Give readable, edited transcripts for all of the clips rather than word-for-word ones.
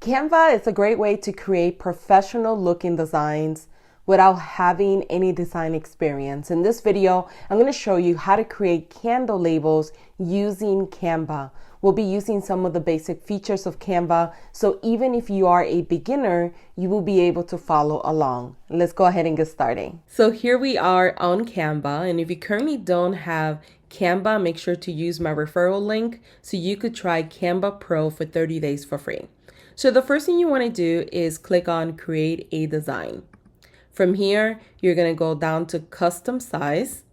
Canva is a great way to create professional looking designs without having any design experience. In this video, I'm going to show you how to create candle labels using Canva. We'll be using some of the basic features of Canva, so even if you are a beginner, you will be able to follow along. Let's go ahead and get started. So here we are on Canva, and if you currently don't have Canva, make sure to use my referral link so you could try Canva Pro for 30 days for free. So the first thing you want to do is click on Create a Design. From here, you're going to go down to Custom Size.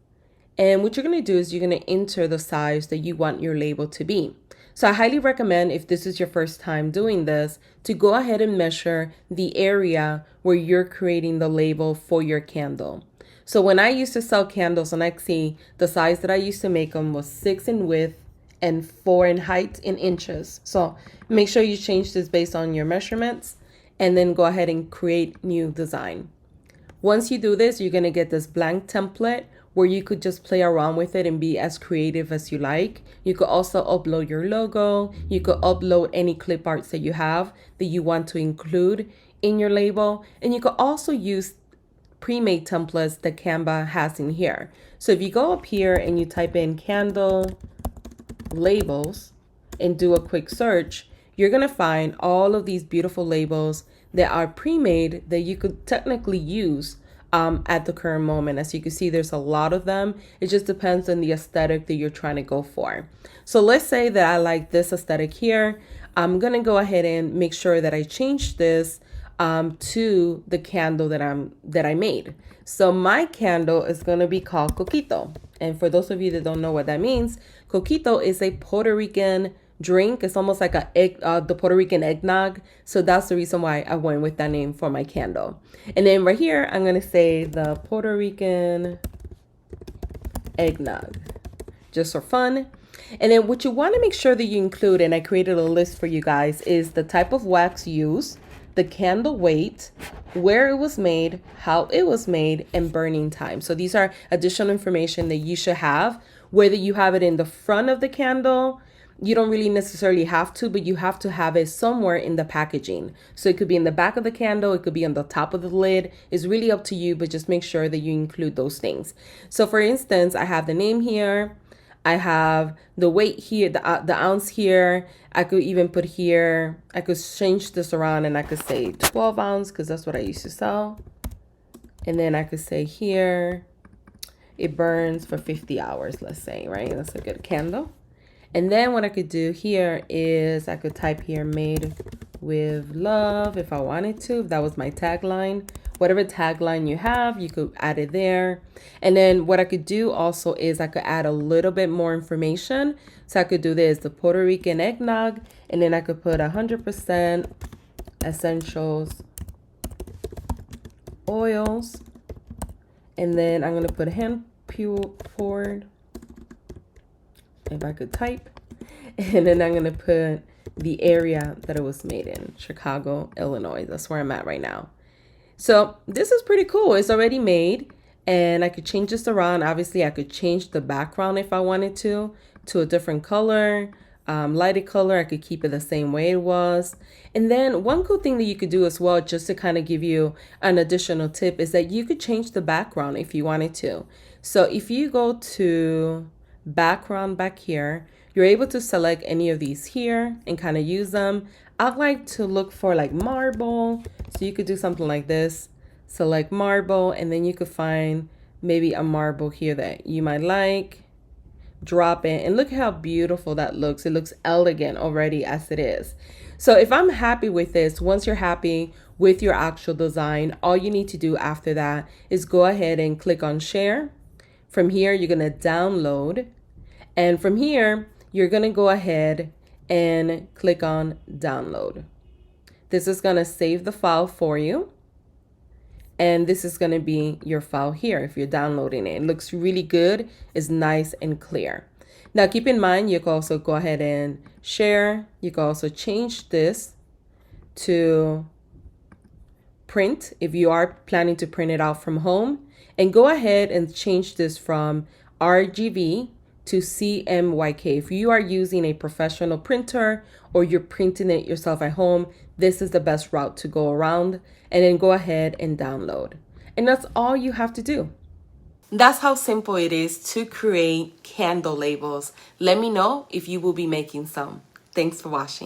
And what you're going to do is you're going to enter the size that you want your label to be. So I highly recommend, if this is your first time doing this, to go ahead and measure the area where you're creating the label for your candle. So when I used to sell candles on Etsy, the size that I used to make them was 6 in width and 4 in height in inches. So make sure you change this based on your measurements and then go ahead and create new design. Once you do this, you're going to get this blank template where you could just play around with it and be as creative as you like. You could also upload your logo. You could upload any clip arts that you have that you want to include in your label. And you could also use pre-made templates that Canva has in here. So if you go up here and you type in candle labels and do a quick search, you're going to find all of these beautiful labels that are pre-made that you could technically use at the current moment. As you can see, there's a lot of them. It just depends on the aesthetic that you're trying to go for. So let's say that I like this aesthetic here. I'm going to go ahead and make sure that I change this to the candle that I made. So my candle is going to be called Coquito. And for those of you that don't know what that means, Coquito is a Puerto Rican drink. It's almost like the Puerto Rican eggnog. So that's the reason why I went with that name for my candle. And then right here, I'm going to say the Puerto Rican eggnog, just for fun. And then what you want to make sure that you include, and I created a list for you guys, is the type of wax used, the candle weight, where it was made, how it was made, and burning time. So these are additional information that you should have, whether you have it in the front of the candle. You don't really necessarily have to, but you have to have it somewhere in the packaging. So it could be in the back of the candle, it could be on the top of the lid. It's really up to you, but just make sure that you include those things. So for instance, I have the name here. I have the weight here, the ounce here. I could even put here, I could change this around and I could say 12 ounce because that's what I used to sell. And then I could say here, it burns for 50 hours, let's say, right? That's a good candle. And then what I could do here is I could type here made with love if I wanted to, if that was my tagline. Whatever tagline you have, you could add it there. And then what I could do also is I could add a little bit more information. So I could do this, the Puerto Rican eggnog, and then I could put 100% essentials oils. And then I'm going to put hand poured. If I could type, and then I'm going to put the area that it was made in, Chicago, Illinois. That's where I'm at right now. So this is pretty cool. It's already made and I could change this around. Obviously, I could change the background if I wanted to a different color, lighted color. I could keep it the same way it was. And then one cool thing that you could do as well, just to kind of give you an additional tip, is that you could change the background if you wanted to. So if you go to background back here, you're able to select any of these here and kind of use them. I'd like to look for like marble. So you could do something like this, select marble, and then you could find maybe a marble here that you might like, drop it, and look how beautiful that looks. It looks elegant already as it is. So if I'm happy with this, once you're happy with your actual design, all you need to do after that is go ahead and click on share. From here, you're going to download. And from here, you're going to go ahead and click on download. This is going to save the file for you. And this is going to be your file here if you're downloading it. It looks really good. It's nice and clear. Now, keep in mind, you can also go ahead and share. You can also change this to print if you are planning to print it out from home. And go ahead and change this from RGB to CMYK. If you are using a professional printer or you're printing it yourself at home, this is the best route to go around, and then go ahead and download. And that's all you have to do. That's how simple it is to create candle labels. Let me know if you will be making some. Thanks for watching.